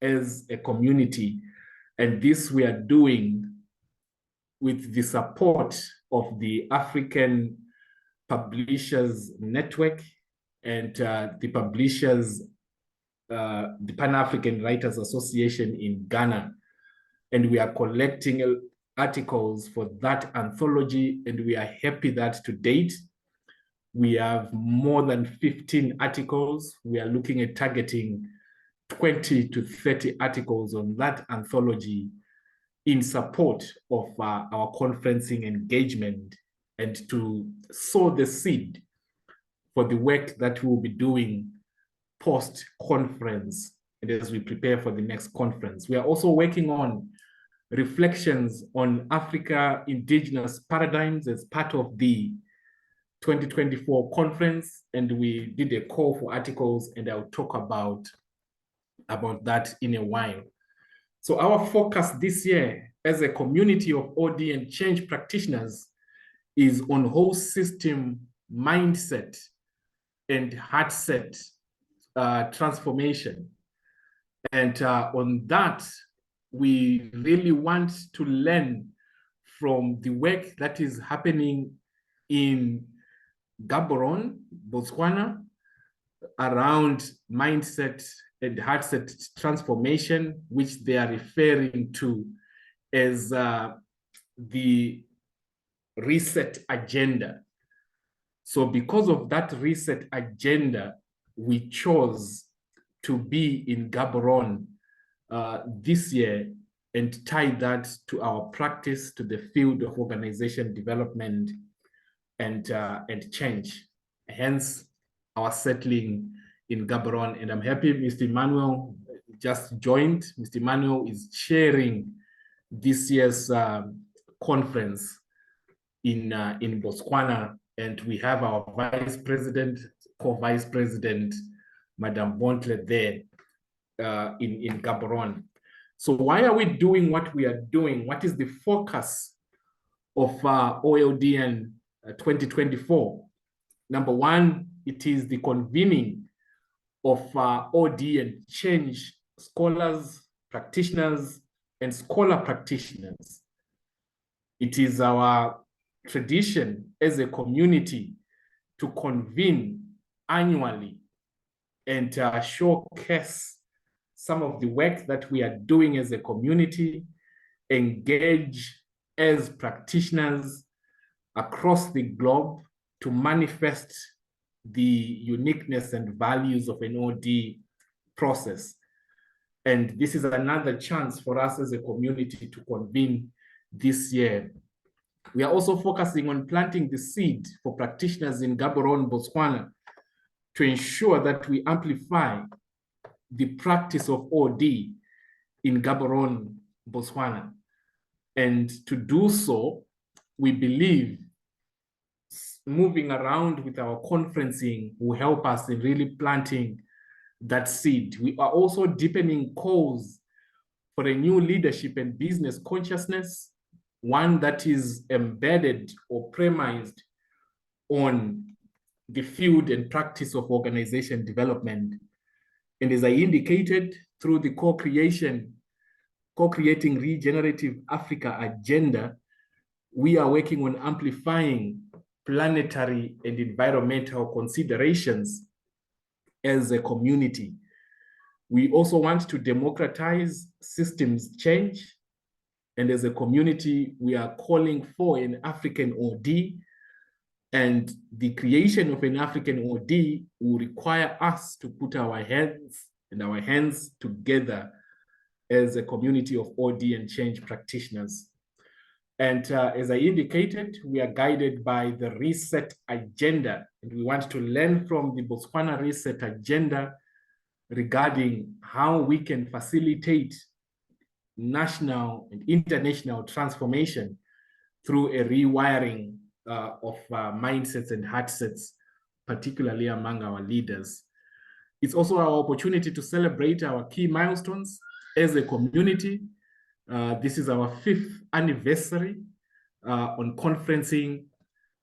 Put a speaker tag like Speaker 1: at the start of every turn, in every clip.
Speaker 1: as a community. And this we are doing with the support of the African Publishers Network and the Publishers, the Pan-African Writers Association in Ghana. And we are collecting articles for that anthology, and we are happy that to date, we have more than 15 articles. We are looking at targeting 20 to 30 articles on that anthology in support of our conferencing engagement and to sow the seed for the work that we'll be doing post-conference and as we prepare for the next conference. We are also working on reflections on Africa indigenous paradigms as part of the 2024 conference, and we did a call for articles, and I'll talk about that in a while. So our focus this year as a community of OLDN change practitioners is on whole system mindset and heart set transformation. And on that, we really want to learn from the work that is happening in Gaborone, Botswana, around mindset and heart set transformation, which they are referring to as the reset agenda. So because of that reset agenda, we chose to be in Gaborone this year and tie that to our practice, to the field of organization development and change. Hence our settling in Gaborone. And I'm happy Mr. Emmanuel just joined. Mr. Emmanuel is chairing this year's conference in Botswana, and we have our vice president, co-vice president, Madame Bontle there in Gaborone. So why are we doing what we are doing? What is the focus of OLDN 2024? Number one, it is the convening of OLDN change scholars, practitioners, and scholar practitioners. It is our tradition as a community to convene annually and showcase some of the work that we are doing as a community, engage as practitioners across the globe to manifest the uniqueness and values of an OD process. And this is another chance for us as a community to convene this year. We are also focusing on planting the seed for practitioners in Gaborone, Botswana, to ensure that we amplify the practice of OD in Gaborone, Botswana. And to do so, we believe moving around with our conferencing will help us in really planting that seed. We are also deepening calls for a new leadership and business consciousness, one that is embedded or premised on the field and practice of organization development. And as I indicated, through the co-creating Regenerative Africa agenda, we are working on amplifying planetary and environmental considerations as a community. We also want to democratize systems change. And as a community, we are calling for an African OD, and the creation of an African OD will require us to put our hands together as a community of OD and change practitioners. And as I indicated, we are guided by the reset agenda, and we want to learn from the Botswana reset agenda regarding how we can facilitate national and international transformation through a rewiring of mindsets and heart sets, particularly among our leaders. It's also our opportunity to celebrate our key milestones as a community. This is our 5th anniversary on conferencing,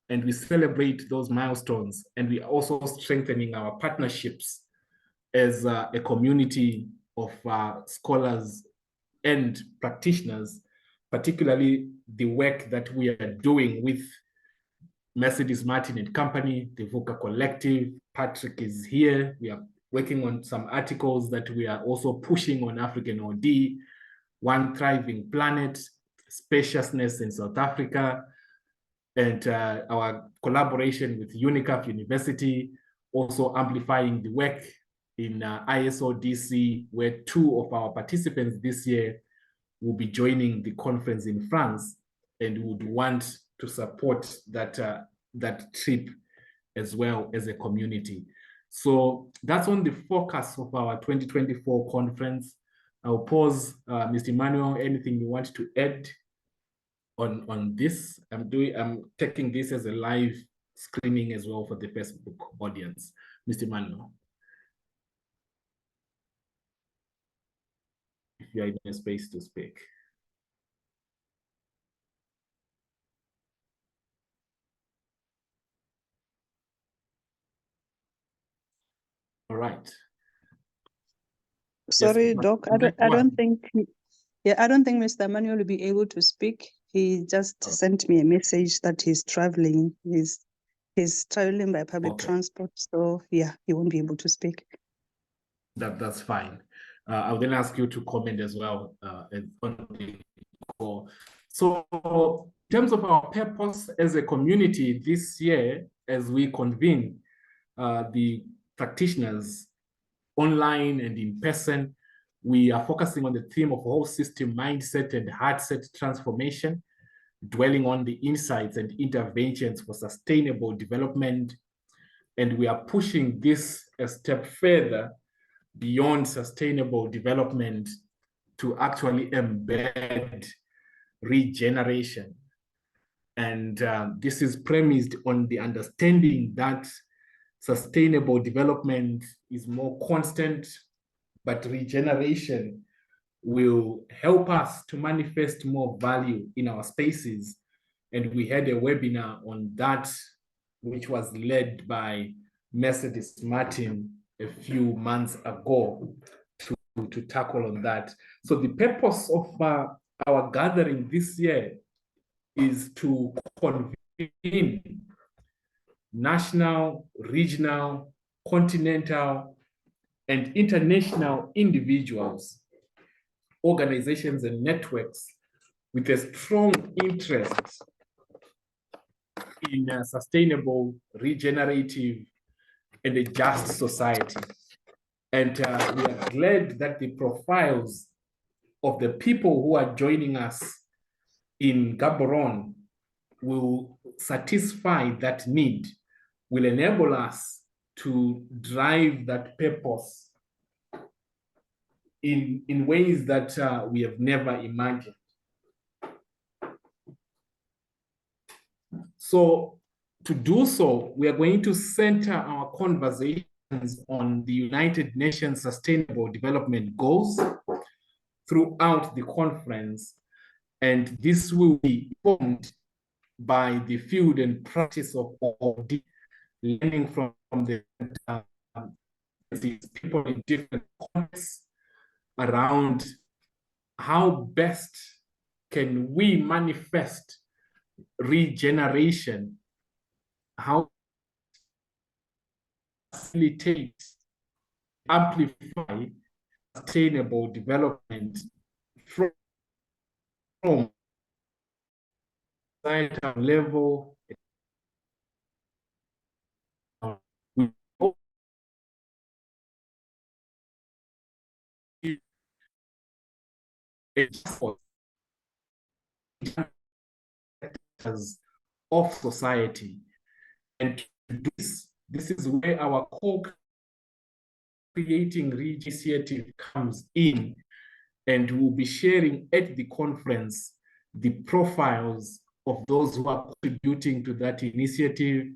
Speaker 1: and we celebrate those milestones. And we are also strengthening our partnerships as a community of scholars and practitioners, particularly the work that we are doing with Mercedes Martin and Company, the VUCA Collective. Patrick is here. We are working on some articles that we are also pushing on African OD, One Thriving Planet, Spaciousness in South Africa, and our collaboration with UNICAF University, also amplifying the work in ISO DC, where 2 of our participants this year will be joining the conference in France and would want to support that, that trip as well as a community. So that's on the focus of our 2024 conference. I'll pause. Mr. Emmanuel, anything you want to add on this? I'm taking this as a live screening as well for the Facebook audience. Mr. Emmanuel, if you are in a space to speak. All right.
Speaker 2: Sorry,
Speaker 1: yes,
Speaker 2: Doc, I don't think, I don't think Mr. Emmanuel will be able to speak. He just sent me a message that he's traveling. He's traveling by public transport, so yeah, he won't be able to speak.
Speaker 1: That's fine. I'll then ask you to comment as well on the call. So in terms of our purpose as a community this year, as we convene the practitioners online and in person, we are focusing on the theme of whole system mindset and heart set transformation, dwelling on the insights and interventions for sustainable development. And we are pushing this a step further beyond sustainable development to actually embed regeneration. And this is premised on the understanding that sustainable development is more constant, but regeneration will help us to manifest more value in our spaces. And we had a webinar on that, which was led by Mercedes Martin a few months ago to tackle on that. So the purpose of our gathering this year is to convene national, regional, continental, and international individuals, organizations, and networks with a strong interest in a sustainable, regenerative, and a just society. And we are glad that the profiles of the people who are joining us in Gaborone will satisfy that need, will enable us to drive that purpose in ways that we have never imagined. So to do so, we are going to center our conversations on the United Nations Sustainable Development Goals throughout the conference. And this will be informed by the field and practice of OLD, learning from the people in different contexts around how best can we manifest regeneration, how facilitate, amplify sustainable development from societal level. Of society, and this is where our co-creating initiative comes in, and we'll be sharing at the conference the profiles of those who are contributing to that initiative,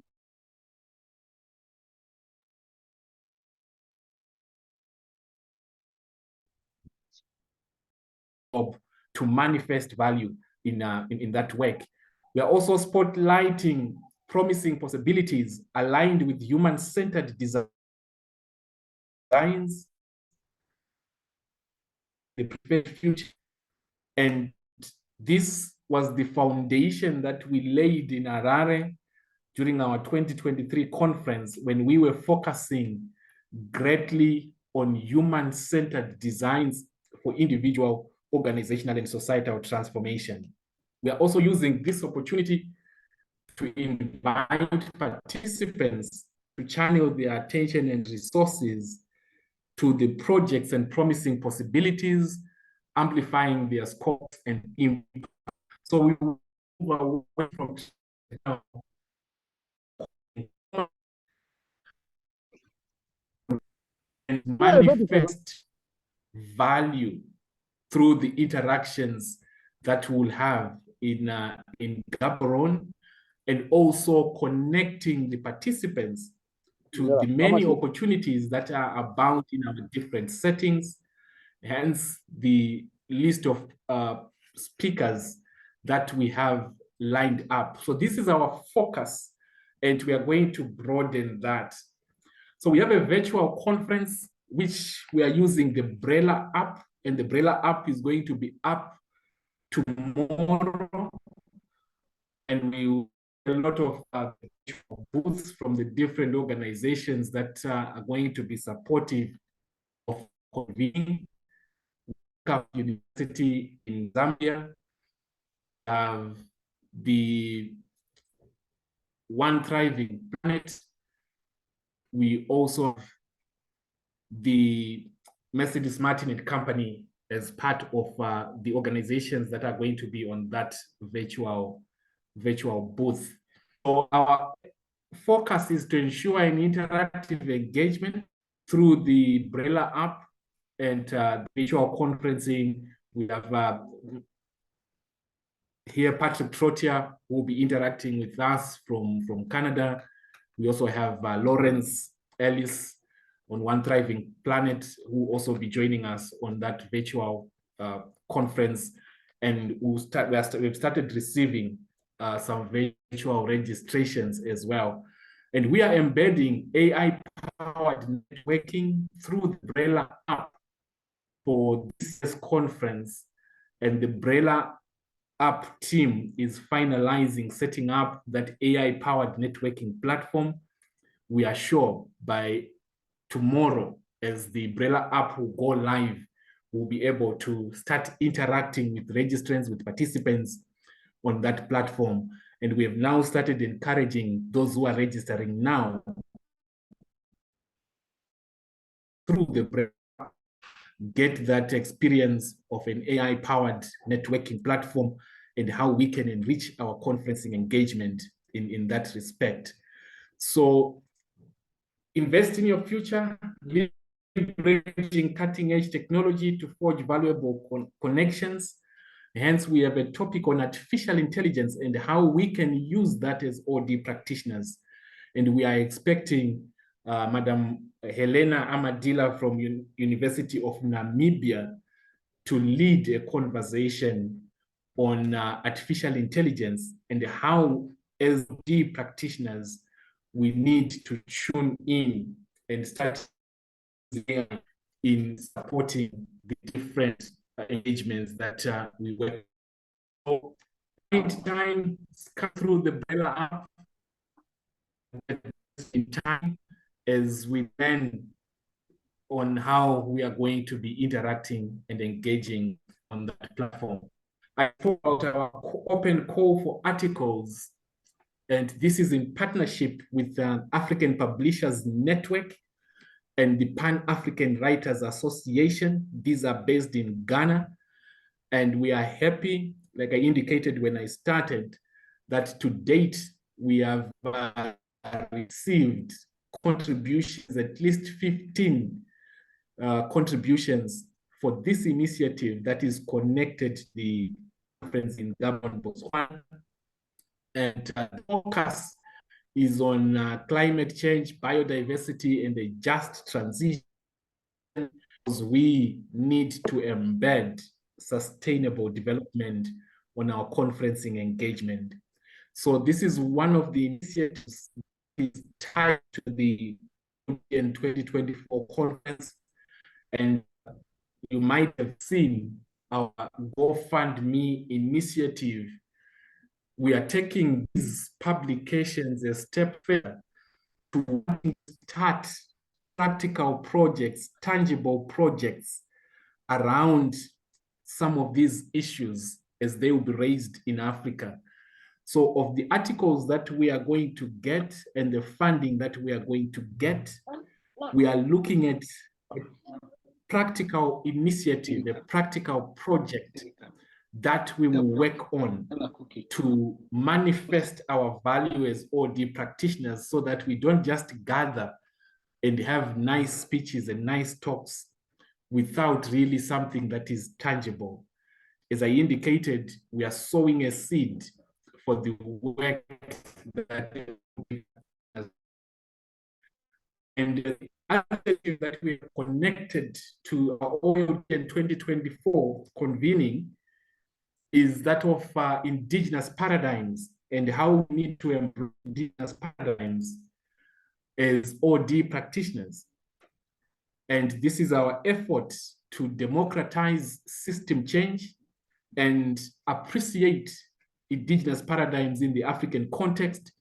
Speaker 1: to manifest value in that work. We are also spotlighting promising possibilities aligned with human-centered designs the prepared future. And this was the foundation that we laid in Harare during our 2023 conference, when we were focusing greatly on human-centered designs for individual, organizational, and societal transformation. We are also using this opportunity to invite participants to channel their attention and resources to the projects and promising possibilities, amplifying their scope and impact. So we move away from and manifest value through the interactions that we'll have in Gaborone, and also connecting the participants to the many opportunities that are abound in our different settings, hence the list of speakers that we have lined up. So this is our focus, and we are going to broaden that. So we have a virtual conference, which we are using the Brella app, and the Brella app is going to be up tomorrow. And we will have a lot of booths from the different organizations that are going to be supportive of convening. University in Zambia, the One Thriving Planet. We also have the Mercedes Martin and Company as part of the organizations that are going to be on that virtual booth. So our focus is to ensure an interactive engagement through the Brella app and virtual conferencing. We have here Patrick Trottier, who will be interacting with us from Canada. We also have Lawrence Ellis on One Thriving Planet, who will also be joining us on that virtual conference. And we've started receiving some virtual registrations as well. And we are embedding AI-powered networking through the Brella app for this conference. And the Brella app team is finalizing setting up that AI-powered networking platform. We are sure by tomorrow, as the Brella app will go live, we'll be able to start interacting with registrants, with participants on that platform. And we have now started encouraging those who are registering now through the Brella app, get that experience of an AI-powered networking platform and how we can enrich our conferencing engagement in that respect. So invest in your future, leveraging cutting-edge technology to forge valuable connections. Hence, we have a topic on artificial intelligence and how we can use that as OD practitioners. And we are expecting Madam Helena Amadila from University of Namibia to lead a conversation on artificial intelligence and how, as OD practitioners, we need to tune in and start in supporting the different engagements that we work. So, time, come through the Brella app in time as we then on how we are going to be interacting and engaging on that platform. I put out our open call for articles, and this is in partnership with the African Publishers Network and the Pan-African Writers Association. These are based in Ghana. And we are happy, like I indicated when I started, that to date, we have received contributions, at least 15 contributions for this initiative that is connected to the conference in Gabon, Botswana. And the focus is on climate change, biodiversity, and a just transition, because we need to embed sustainable development on our conferencing engagement. So this is one of the initiatives that is tied to the OLDN 2024 conference, and you might have seen our GoFundMe initiative. We are taking these publications a step further to start practical projects, tangible projects around some of these issues as they will be raised in Africa. So of the articles that we are going to get and the funding that we are going to get, we are looking at a practical initiative, a practical project that we will work on to manifest our value as OD practitioners, so that we don't just gather and have nice speeches and nice talks without really something that is tangible. As I indicated, we are sowing a seed for the work that, and the other thing that we are connected to our OLDN 2024 convening is that of indigenous paradigms and how we need to embrace indigenous paradigms as OD practitioners. And this is our effort to democratize system change and appreciate indigenous paradigms in the African context,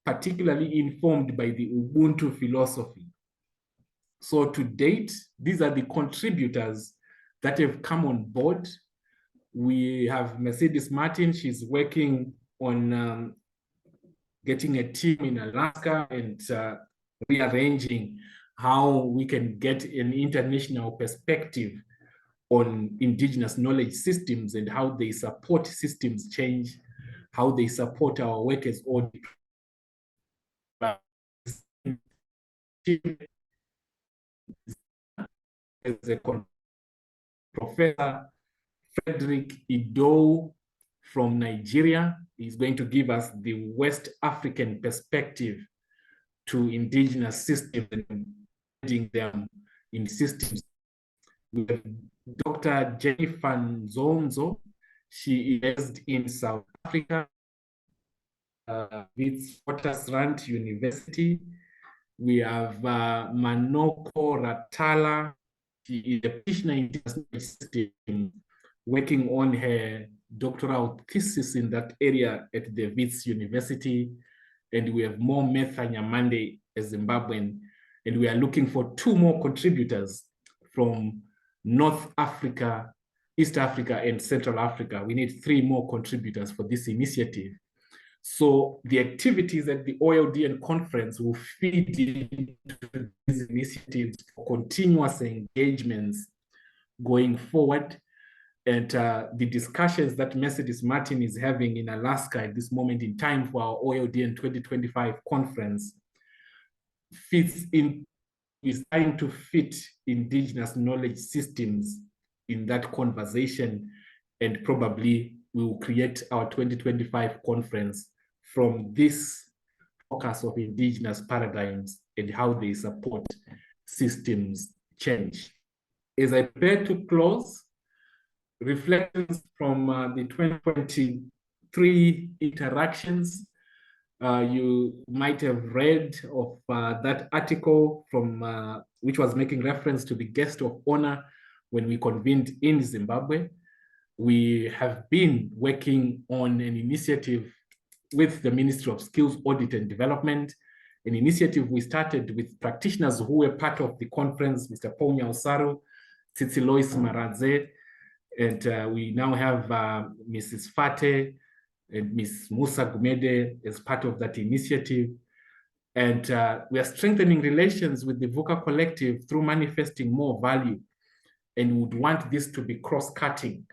Speaker 1: particularly informed by the Ubuntu philosophy. So to date, these are the contributors that have come on board. We have Mercedes Martin. She's working on getting a team in Alaska and rearranging how we can get an international perspective on indigenous knowledge systems and how they support systems change, how they support our work as audit. As a Professor Frederick Ido from Nigeria is going to give us the West African perspective to indigenous systems and building them in systems. We have Dr. Jennifer Nzonzo. She is based in South Africa, with Witwatersrand University. We have Manoko Ratala. She is a practitioner in international system, working on her doctoral thesis in that area at the Wits University. And we have Mo Metha Nyamande, a Zimbabwean. And we are looking for 2 more contributors from North Africa, East Africa, and Central Africa. We need 3 more contributors for this initiative. So the activities at the OLDN conference will feed into these initiatives for continuous engagements going forward. And the discussions that Mercedes Martin is having in Alaska at this moment in time for our OLDN 2025 conference is trying to fit indigenous knowledge systems in that conversation, and probably we will create our 2025 conference from this focus of indigenous paradigms and how they support systems change. As I prepare to close, reflections from the 2023 interactions. You might have read of that article from which was making reference to the guest of honor when we convened in Zimbabwe. We have been working on an initiative with the Ministry of Skills Audit and Development, an initiative we started with practitioners who were part of the conference, Mr. Paul Nyausaru, Tsitsi Lois Maradze, and we now have Mrs. Fate and Ms. Musa Gumede as part of that initiative. And we are strengthening relations with the VUCA collective through manifesting more value, and would want this to be cross-cutting.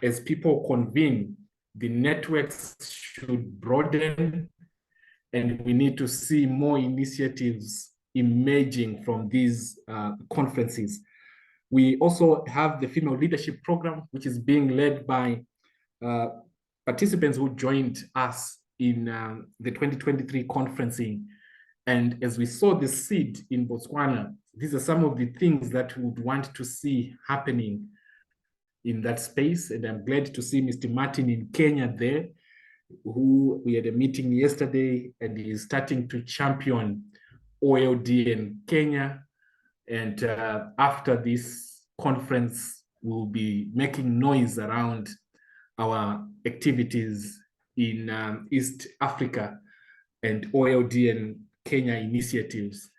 Speaker 1: As people convene, the networks should broaden, and we need to see more initiatives emerging from these conferences. We also have the Female Leadership Program, which is being led by participants who joined us in the 2023 conferencing. And as we saw the seed in Botswana, these are some of the things that we would want to see happening in that space. And I'm glad to see Mr. Martin in Kenya there, who we had a meeting yesterday, and he is starting to champion OLD in Kenya. And after this conference will be making noise around our activities in East Africa and OLDN Kenya initiatives.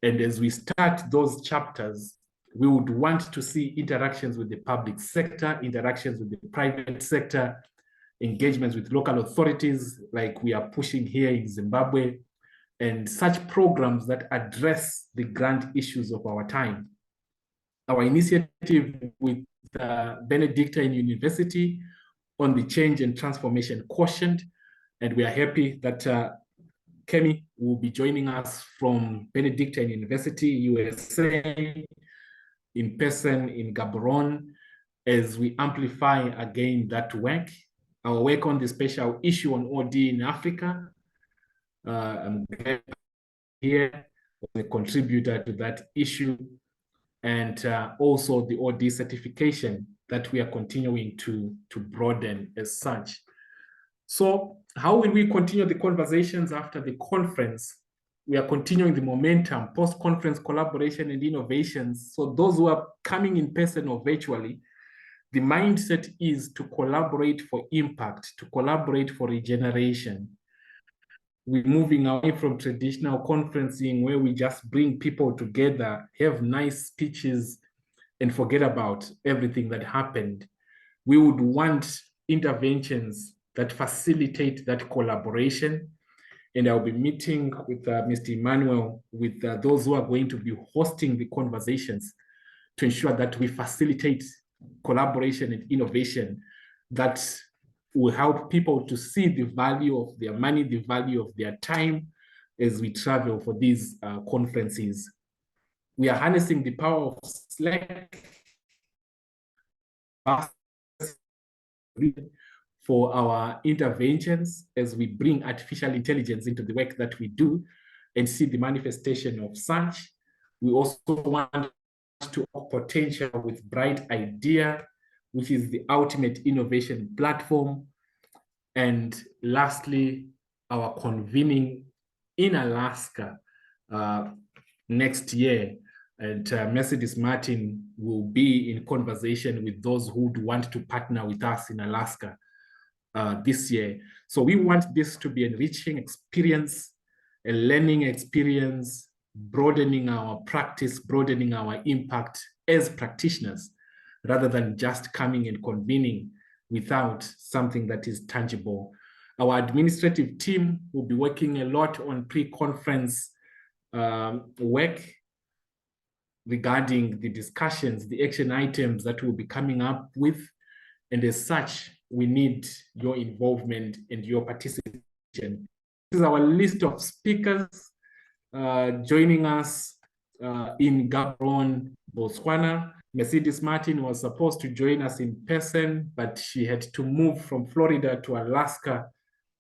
Speaker 1: And as we start those chapters, we would want to see interactions with the public sector, interactions with the private sector, engagements with local authorities like we are pushing here in Zimbabwe, and such programs that address the grand issues of our time. Our initiative with Benedictine University on the change and transformation quotient, and we are happy that Kemi will be joining us from Benedictine University, USA, in person in Gaborone, as we amplify again that work. Our work on the special issue on OD in Africa. I'm here as a contributor to that issue, and also the OD certification that we are continuing to broaden as such. So how will we continue the conversations after the conference? We are continuing the momentum, post-conference collaboration and innovations. So those who are coming in person or virtually, the mindset is to collaborate for impact, to collaborate for regeneration. We're moving away from traditional conferencing where we just bring people together, have nice speeches, and forget about everything that happened. We would want interventions that facilitate that collaboration. And I'll be meeting with Mr. Emmanuel, with those who are going to be hosting the conversations to ensure that we facilitate collaboration and innovation that will help people to see the value of their money, the value of their time as we travel for these conferences. We are harnessing the power of Slack for our interventions as we bring artificial intelligence into the work that we do and see the manifestation of such. We also want to have potential with Bright Idea, which is the ultimate innovation platform. And lastly, our convening in Alaska next year. And Mercedes Martin will be in conversation with those who would want to partner with us in Alaska this year. So we want this to be an enriching experience, a learning experience, broadening our practice, broadening our impact as practitioners, rather than just coming and convening without something that is tangible. Our administrative team will be working a lot on pre-conference work regarding the discussions, the action items that we'll be coming up with. And as such, we need your involvement and your participation. This is our list of speakers joining us in Gaborone, Botswana. Mercedes Martin was supposed to join us in person, but she had to move from Florida to Alaska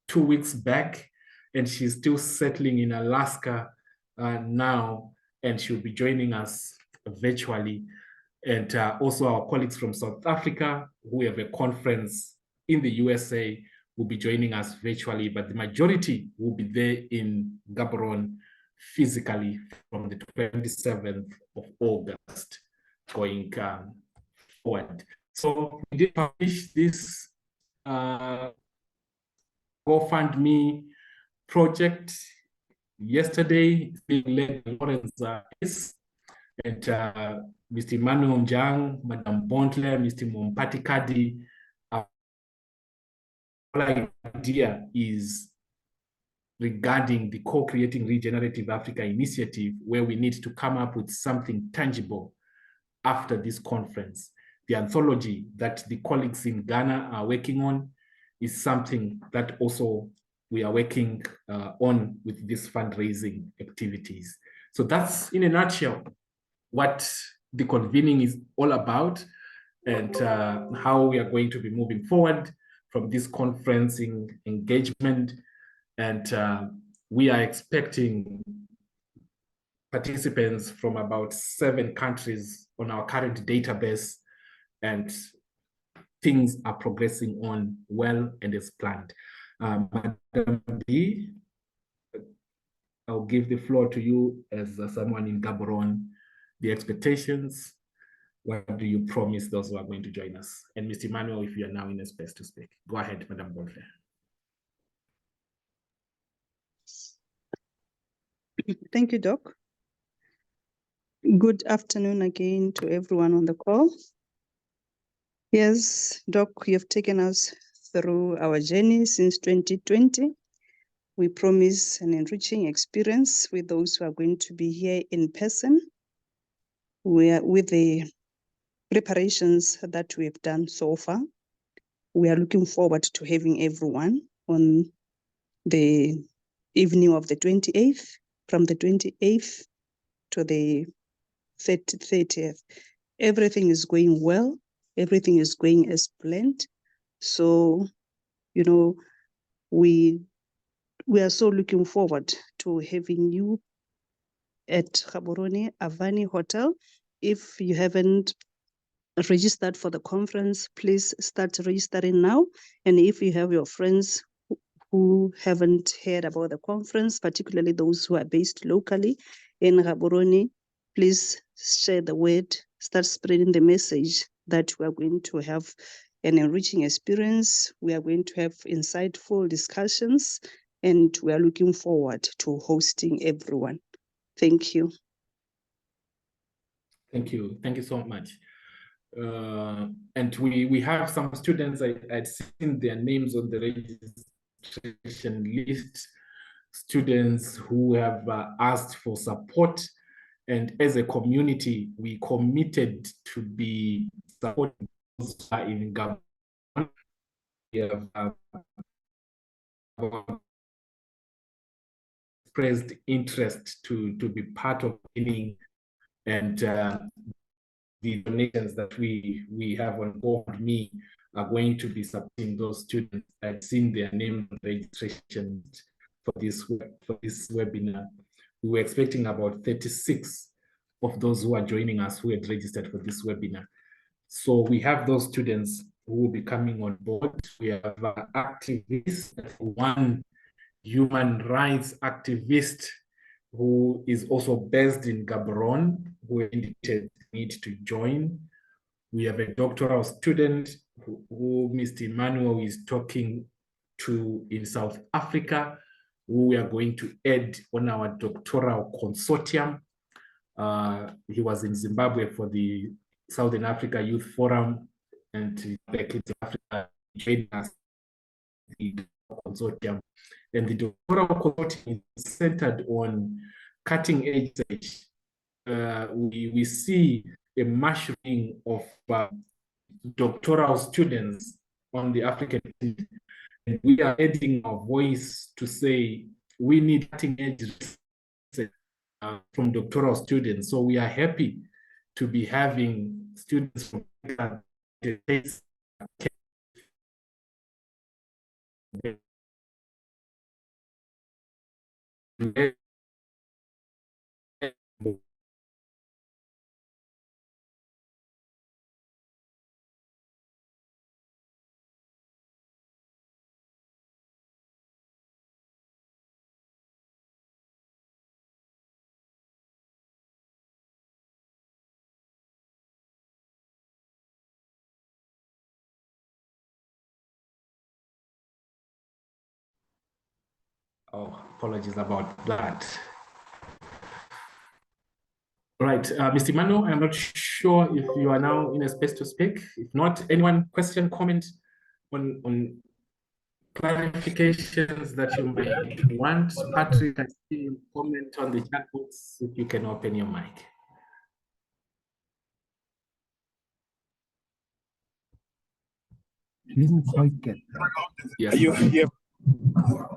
Speaker 1: 2 weeks back, and she's still settling in Alaska now, and she'll be joining us virtually. And also our colleagues from South Africa, who have a conference in the USA, will be joining us virtually, but the majority will be there in Gaborone physically from the 27th of August going forward. So we did publish this GoFundMe project yesterday, being led by Lawrence and Mr. Emmanuel Njang, Madam Bontler, Mr. Mompati Kadi. Our idea is regarding the Co-Creating Regenerative Africa initiative, where we need to come up with something tangible after this conference. The anthology that the colleagues in Ghana are working on is something that also we are working on with these fundraising activities. So that's, in a nutshell, what the convening is all about, and how we are going to be moving forward from this conferencing engagement. And we are expecting participants from about 7 countries on our current database, and things are progressing on well and as planned. Madam D, I'll give the floor to you as someone in Gaborone. The expectations, what do you promise those who are going to join us? And Mr. Emmanuel, if you are now in a space to speak, go ahead, Madam Bonfe.
Speaker 2: Thank you, Doc. Good afternoon again to everyone on the call. Yes, Doc, you've taken us through our journey since 2020. We promise an enriching experience with those who are going to be here in person. We are with the preparations that we have done so far. We are looking forward to having everyone on the evening of the 28th, from the 28th to the 30th. Everything is going well. Everything is going as planned. So, you know, we are so looking forward to having you at Gaborone Avani Hotel. If you haven't registered for the conference, please start registering now. And if you have your friends who haven't heard about the conference, particularly those who are based locally in Gaborone, please share the word, start spreading the message that we are going to have an enriching experience. We are going to have insightful discussions, and we are looking forward to hosting everyone. Thank you.
Speaker 1: Thank you. Thank you so much. And we have some students, I'd seen their names on the registration list, students who have asked for support. And as a community, we committed to be supporting those who are in government. We have expressed interest to be part of winning, and the donations that we have on board me are going to be supporting those students. I've seen their name on registration for this webinar. We were expecting about 36 of those who are joining us who had registered for this webinar. So we have those students who will be coming on board. We have activists, one human rights activist who is also based in Gaborone, who indicated need to join. We have a doctoral student who Mr. Emmanuel is talking to in South Africa, who we are going to add on our doctoral consortium. He was in Zimbabwe for the Southern Africa Youth Forum, and back in Africa, joined us the consortium. And the doctoral consortium is centered on cutting edge research. We see a mushrooming of doctoral students on the African continent, and we are adding our voice to say we need cutting edge research from doctoral students. So we are happy to be having students from the States. Oh, apologies about that. Right, Mr. Emmanuel, I'm not sure if you are now in a space to speak. If not, anyone question, comment on clarifications that you might want? Patrick, I see you comment on the chat box. If you can open your mic.
Speaker 3: Didn't quite get that.
Speaker 1: Yes.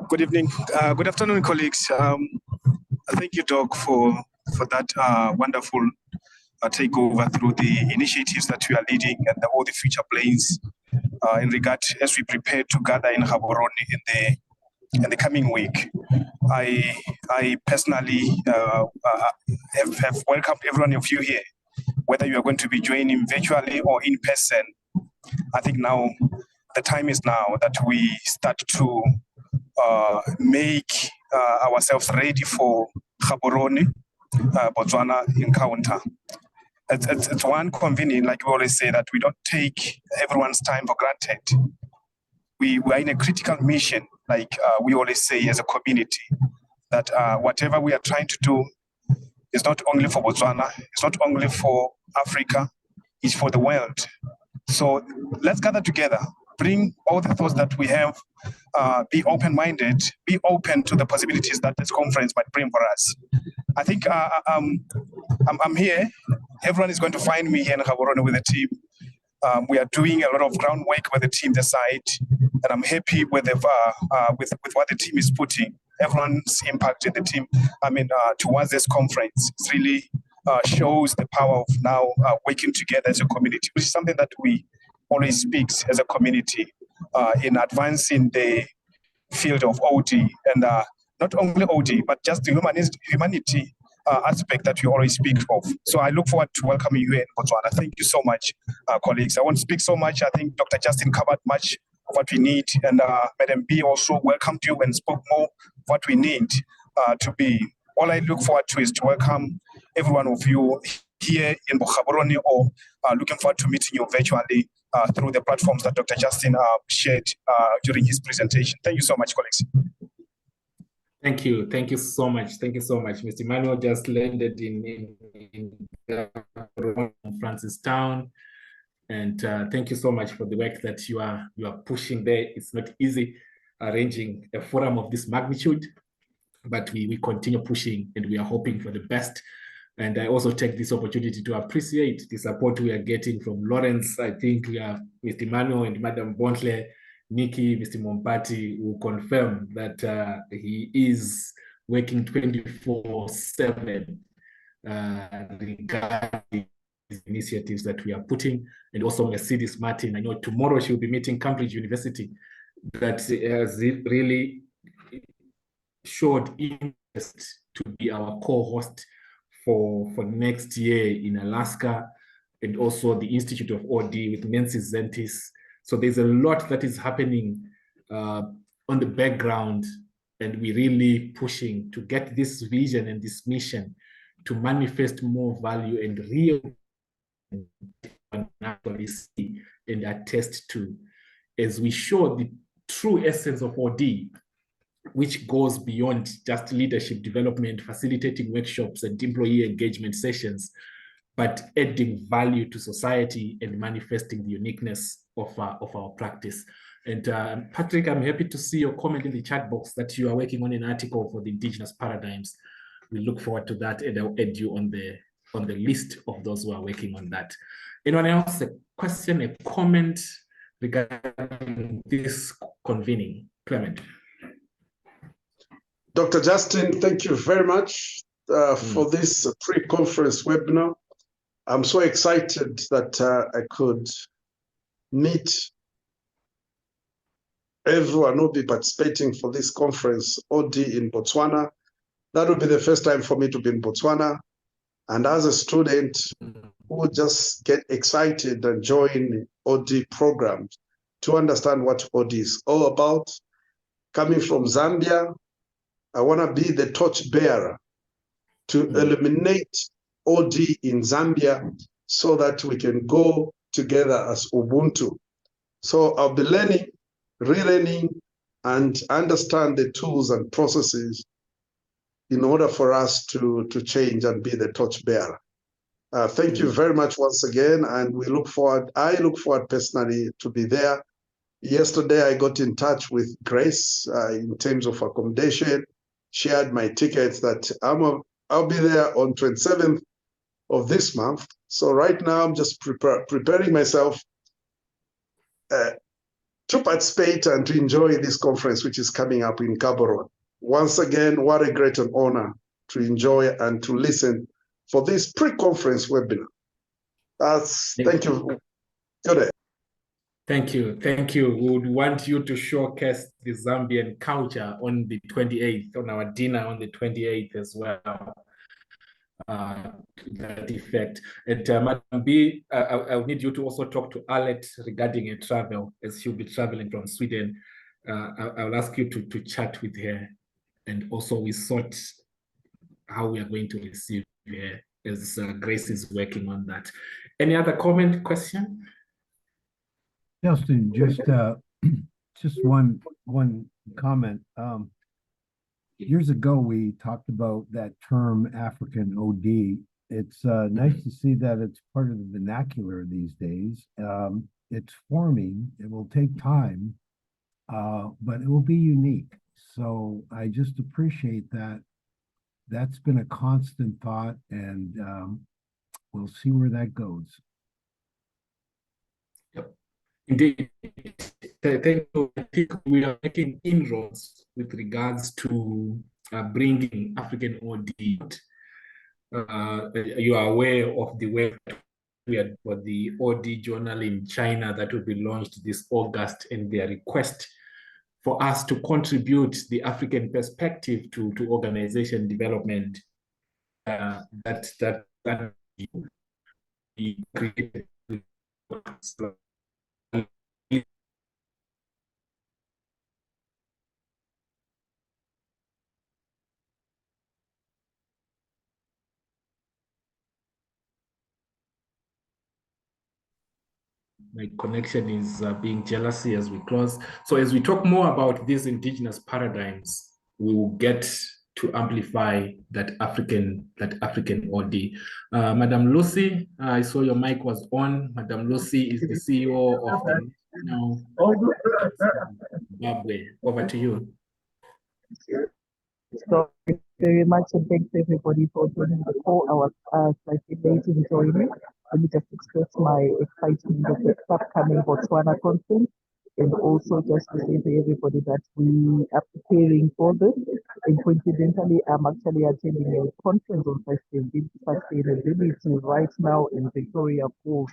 Speaker 3: Good evening. Good afternoon, colleagues. Thank you, Doc, for that wonderful takeover through the initiatives that we are leading and all the future plans in regard as we prepare to gather in Gaborone in the coming week. I personally have welcomed every one of you here, whether you are going to be joining virtually or in person. I think now the time is now that we start to make ourselves ready for Gaborone, Botswana encounter. it's one convening, like we always say, that we don't take everyone's time for granted. We are in a critical mission, like we always say as a community, that whatever we are trying to do is not only for Botswana, it's not only for Africa, it's for the world. So let's gather together, bring all the thoughts that we have, be open-minded, be open to the possibilities that this conference might bring for us. I think I'm here. Everyone is going to find me here in Gaborone with the team. We are doing a lot of groundwork with the team this side, and I'm happy with what the team is putting. Everyone's impact in the team, towards this conference, it really shows the power of now working together as a community, which is something that we always speak as a community in advancing the field of OD, and not only OD, but just the humanity aspect that you always speak of. So I look forward to welcoming you in Botswana. Thank you so much, colleagues. I won't speak so much. I think Dr. Justine covered much of what we need, and Madam B also welcomed you and spoke more of what we need to be. All I look forward to is to welcome every one of you here in Gaborone, or looking forward to meeting you virtually through the platforms that Dr. Justine shared during his presentation. Thank you so much, colleagues.
Speaker 1: Thank you. Thank you so much. Thank you so much. Mr. Emmanuel just landed in Francistown. And thank you so much for the work that you are pushing there. It's not easy arranging a forum of this magnitude, but we continue pushing, and we are hoping for the best. And I also take this opportunity to appreciate the support we are getting from Lawrence. I think we have Mr. Emmanuel and Madam Bontle, Nikki, Mr. Mompati will confirm that he is working 24/7 regarding these initiatives that we are putting. And also Mercedes Martin, I know tomorrow she will be meeting Cambridge University, that has really showed interest to be our co-host for next year in Alaska, and also the Institute of OD with Nancy Zentis. So there's a lot that is happening on the background, and we're really pushing to get this vision and this mission to manifest more value and real see and attest to, as we show the true essence of OD, which goes beyond just leadership development, facilitating workshops and employee engagement sessions, but adding value to society and manifesting the uniqueness of our practice. And Patrick, I'm happy to see your comment in the chat box that you are working on an article for the indigenous paradigms. We look forward to that, and I'll add you on the list of those who are working on that. Anyone else, a question, a comment regarding this convening? Clement.
Speaker 4: Dr. Justine, thank you very much for this pre-conference webinar. I'm so excited that I could meet everyone who will be participating for this conference, OD in Botswana. That will be the first time for me to be in Botswana. And as a student who would just get excited and join OD programs to understand what OD is all about. Coming from Zambia, I want to be the torchbearer to eliminate OD in Zambia so that we can go together as Ubuntu. So I'll be learning, relearning, and understand the tools and processes in order for us to change and be the torchbearer. Thank you very much once again, and I look forward personally to be there. Yesterday, I got in touch with Grace in terms of accommodation, shared my tickets that I'll be there on 27th of this month. So right now, I'm just preparing myself to participate and to enjoy this conference, which is coming up in Gaborone. Once again, what a great honor to enjoy and to listen for this pre-conference webinar. Thank you. Good day.
Speaker 1: Thank you. Thank you. We would want you to showcase the Zambian culture on the 28th, on our dinner on the 28th as well. To that effect. And Madam B, I'll need you to also talk to Alet regarding a travel, as she'll be traveling from Sweden. I'll ask you to chat with her, and also we sort how we are going to receive her as Grace is working on that. Any other comment, question?
Speaker 5: Justin, just one comment. Years ago, we talked about that term African OD. It's nice to see that it's part of the vernacular these days. It's forming. It will take time, but it will be unique. So I just appreciate that. That's been a constant thought, and we'll see where that goes.
Speaker 1: Yep. Indeed. Thank you. I think we are making inroads with regards to bringing African OD. You are aware of the work we had for the OD journal in China that will be launched this August, and their request for us to contribute the African perspective to organization development. That we created. My connection is being jealousy as we close. So as we talk more about these indigenous paradigms, we will get to amplify that African OD. Madam Lucy, I saw your mic was on. Madam Lucy is the CEO of the Zimbabwe. Over to you.
Speaker 6: So thank you very much, and thanks everybody for joining the call. I was slightly late in joining. Let me just express my excitement of the upcoming Botswana conference, and also just to say to everybody that we are preparing for this. And coincidentally, I'm actually attending a conference on sustainability right now in Victoria Falls.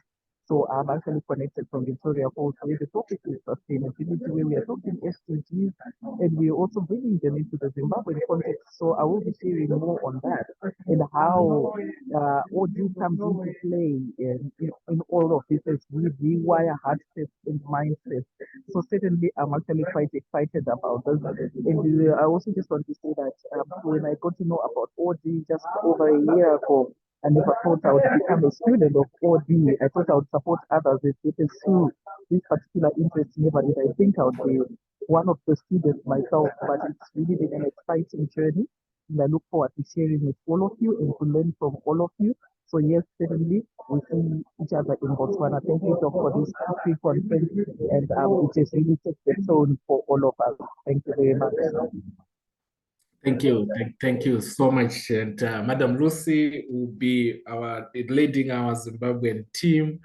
Speaker 6: So I'm actually connected from Victoria Falls, where the topic is sustainability, where we are talking SDGs, and we are also bringing them into the Zimbabwean context. So I will be sharing more on that and how OD comes into play in all of this as we rewire heart sets and mindsets. So certainly I'm actually quite excited about this. And I also just want to say that when I got to know about OD just over a year ago, I never thought I would become a student of OD. I thought I would support others as they pursue this particular interest. Never did I think I would be one of the students myself, but it's really been an exciting journey. And I look forward to sharing with all of you and to learn from all of you. So yes, certainly we see each other in Botswana. Thank you, Doc, for this free conference, and it has really set the tone for all of us. Thank you very much.
Speaker 1: Thank you. Thank you so much. And Madam Lucy will be leading our Zimbabwean team,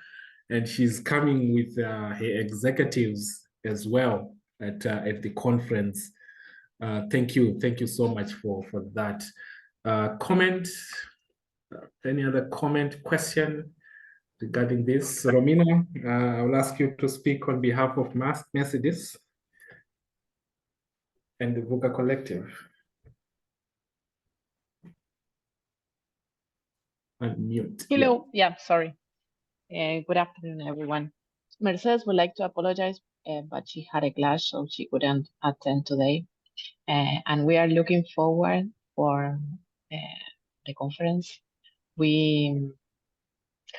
Speaker 1: and she's coming with her executives as well at the conference. Thank you so much for that. Comment? Any other comment, question regarding this? Romina, I will ask you to speak on behalf of Mercedes and the VUCA Collective. Unmute.
Speaker 7: Hello. Yeah, sorry. Good afternoon, everyone. Mercedes would like to apologize, but she had a clash, so she couldn't attend today. And we are looking forward for the conference. We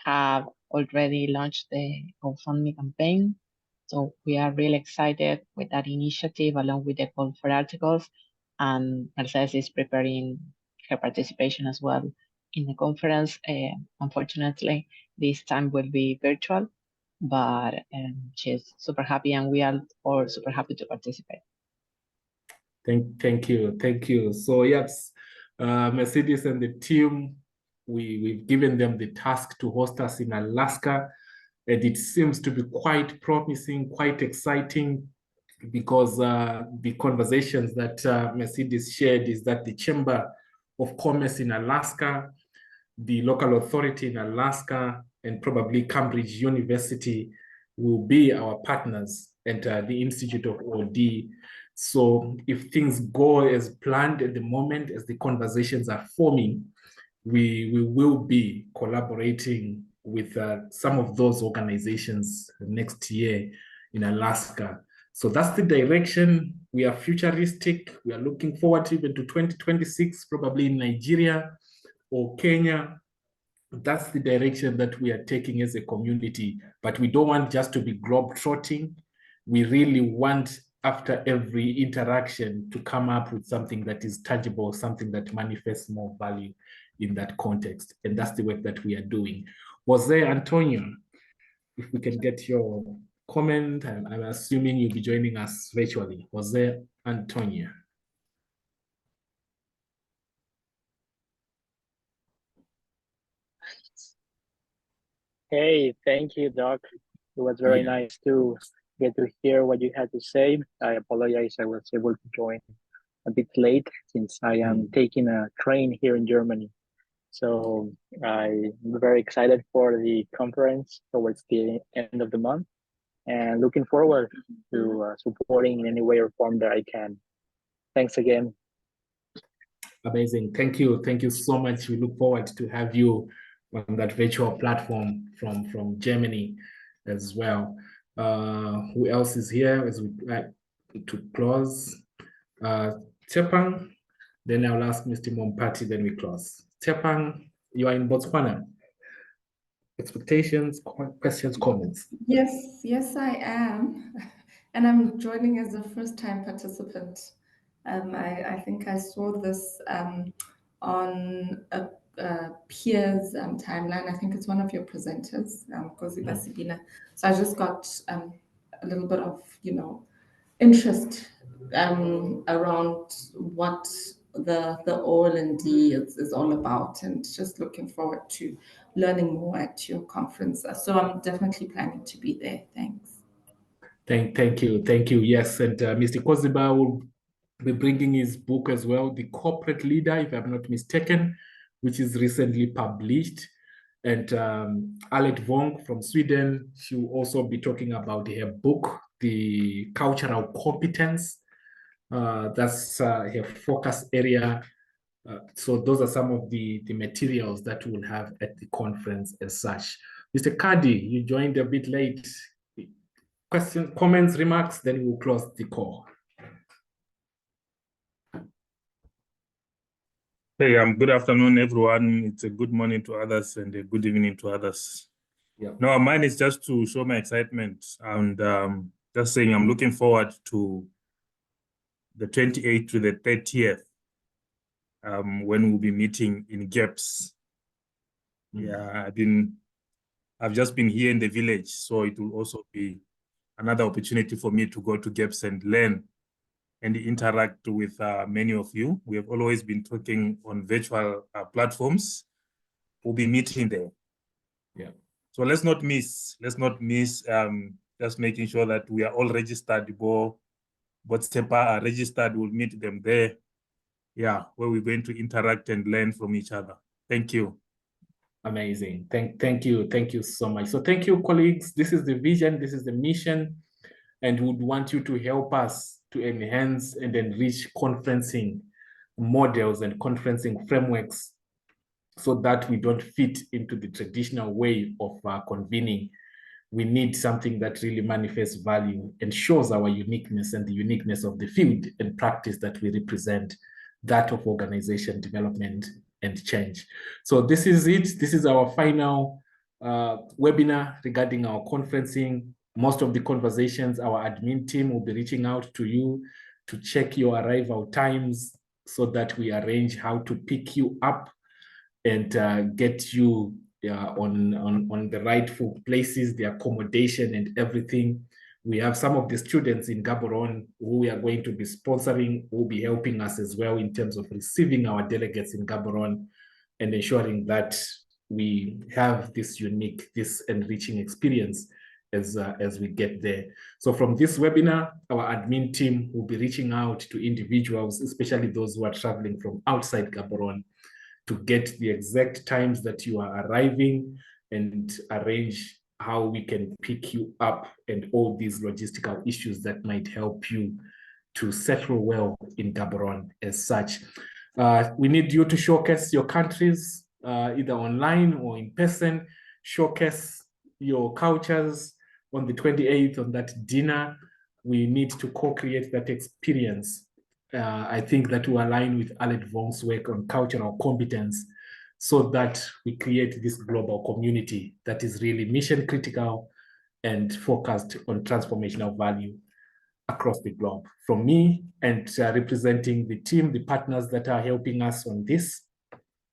Speaker 7: have already launched the GoFundMe campaign, so we are really excited with that initiative, along with the call for articles. And Mercedes is preparing her participation as well in the conference. Unfortunately, this time will be virtual, but she's super happy, and we are all super happy to participate.
Speaker 1: Thank you. So yes, Mercedes and the team, we've given them the task to host us in Alaska, and it seems to be quite promising, quite exciting, because the conversations that Mercedes shared is that the Chamber of Commerce in Alaska, the local authority in Alaska, and probably Cambridge University will be our partners, and the Institute of OD. So if things go as planned at the moment, as the conversations are forming, we will be collaborating with some of those organizations next year in Alaska. So that's the direction. We are futuristic. We are looking forward even to 2026, probably in Nigeria or Kenya, that's the direction that we are taking as a community. But we don't want just to be globe-trotting. We really want, after every interaction, to come up with something that is tangible, something that manifests more value in that context. And that's the work that we are doing. Was there, Antonio, if we can get your comment, and I'm assuming you'll be joining us virtually. Was there, Antonio?
Speaker 8: Hey, thank you, Doc. It was very nice to get to hear what you had to say. I apologize, I was able to join a bit late since I am taking a train here in Germany. So I'm very excited for the conference towards the end of the month and looking forward to supporting in any way or form that I can. Thanks again.
Speaker 1: Amazing. Thank you. Thank you so much. We look forward to have you on that virtual platform from Germany as well. Who else is here as we like to close? Tepang, then I'll ask Mr. Mompati, then we close. Tepang, you are in Botswana. Expectations, questions, comments?
Speaker 9: Yes, I am. And I'm joining as a first-time participant. I think I saw this on a peer's timeline. I think it's one of your presenters, Koziba Sibina. So I just got a little bit of, interest around what the OLDN is all about, and just looking forward to learning more at your conference. So I'm definitely planning to be there. Thanks.
Speaker 1: Thank you. Yes, and Mr. Koziba will be bringing his book as well, The Corporate Leader, if I'm not mistaken, which is recently published. And Alet Vong from Sweden, she will also be talking about her book, The Cultural Competence. That's her focus area. So those are some of the materials that we'll have at the conference as such. Mr. Kadi, you joined a bit late. Questions, comments, remarks, then we'll close the call.
Speaker 10: Hey, good afternoon, everyone. It's a good morning to others and a good evening to others.
Speaker 1: Yeah.
Speaker 10: No, mine is just to show my excitement and just saying I'm looking forward to the 28th to the 30th when we'll be meeting in GAPS. Yeah, I've just been here in the village, so it will also be another opportunity for me to go to GAPS and learn and interact with many of you. We have always been talking on virtual platforms. We'll be meeting there.
Speaker 1: Yeah.
Speaker 10: So let's not miss just making sure that we are all registered. But STEPA are registered, we'll meet them there. Yeah, where we're going to interact and learn from each other. Thank you.
Speaker 1: Amazing. Thank you so much. So thank you, colleagues. This is the vision, this is the mission, and we would want you to help us to enhance and enrich conferencing models and conferencing frameworks so that we don't fit into the traditional way of convening. We need something that really manifests value and shows our uniqueness and the uniqueness of the field and practice that we represent, that of organization development and change. So this is it. This is our final webinar regarding our conferencing. Most of the conversations, our admin team will be reaching out to you to check your arrival times so that we arrange how to pick you up and get you on the rightful places, the accommodation and everything. We have some of the students in Gaborone who we are going to be sponsoring, who will be helping us as well in terms of receiving our delegates in Gaborone and ensuring that we have this unique, this enriching experience as we get there. So from this webinar, our admin team will be reaching out to individuals, especially those who are traveling from outside Gaborone, to get the exact times that you are arriving and arrange how we can pick you up and all these logistical issues that might help you to settle well in Gaborone as such. We need you to showcase your countries, either online or in person, showcase your cultures on the 28th on that dinner. We need to co-create that experience. I think that will align with Alet Vong's work on cultural competence so that we create this global community that is really mission critical and focused on transformational value across the globe. From me and representing the team, the partners that are helping us on this,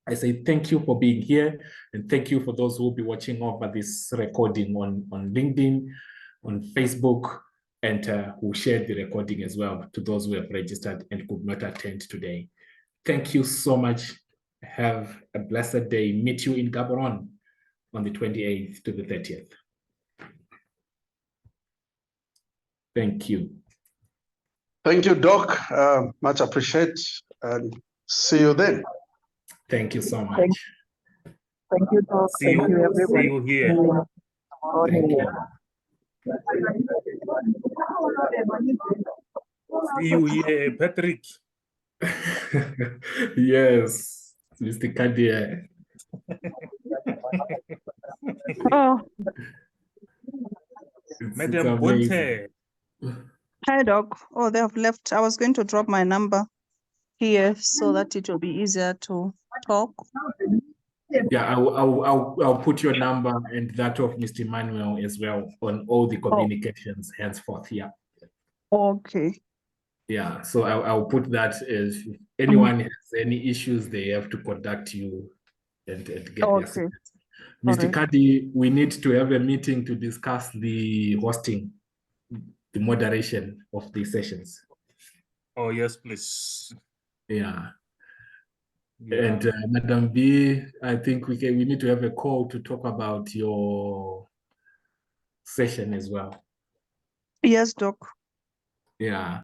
Speaker 1: I say thank you for being here, and thank you for those who will be watching over this recording on LinkedIn, on Facebook, and who shared the recording as well to those who have registered and could not attend today. Thank you so much. Have a blessed day. Meet you in Gaborone on the 28th to the 30th. Thank you.
Speaker 4: Thank you, Doc. Much appreciate, and see you then.
Speaker 1: Thank you so much.
Speaker 6: Thank you, Doc.
Speaker 10: See
Speaker 6: Thank you,
Speaker 10: you
Speaker 6: everyone.
Speaker 10: here.
Speaker 1: Thank you.
Speaker 10: See you here, Patrick.
Speaker 1: Yes, Mr. Kadia.
Speaker 2: Oh,
Speaker 10: Madam Bonte.
Speaker 2: hi, Doc. Oh, they have left. I was going to drop my number here so that it will be easier to talk.
Speaker 1: Yeah, I'll put your number and that of Mr. Emmanuel as well on all the communications henceforth. Yeah.
Speaker 2: Okay.
Speaker 1: Yeah, so I'll put that as if anyone has any issues, they have to contact you and get their assistance. Mr.
Speaker 2: Alright.
Speaker 1: Kadi, we need to have a meeting to discuss the hosting, the moderation of the sessions.
Speaker 10: Oh, yes, please.
Speaker 1: Yeah.
Speaker 10: Yeah.
Speaker 1: And Madam B, I think we need to have a call to talk about your session as well.
Speaker 2: Yes, Doc.
Speaker 1: Yeah.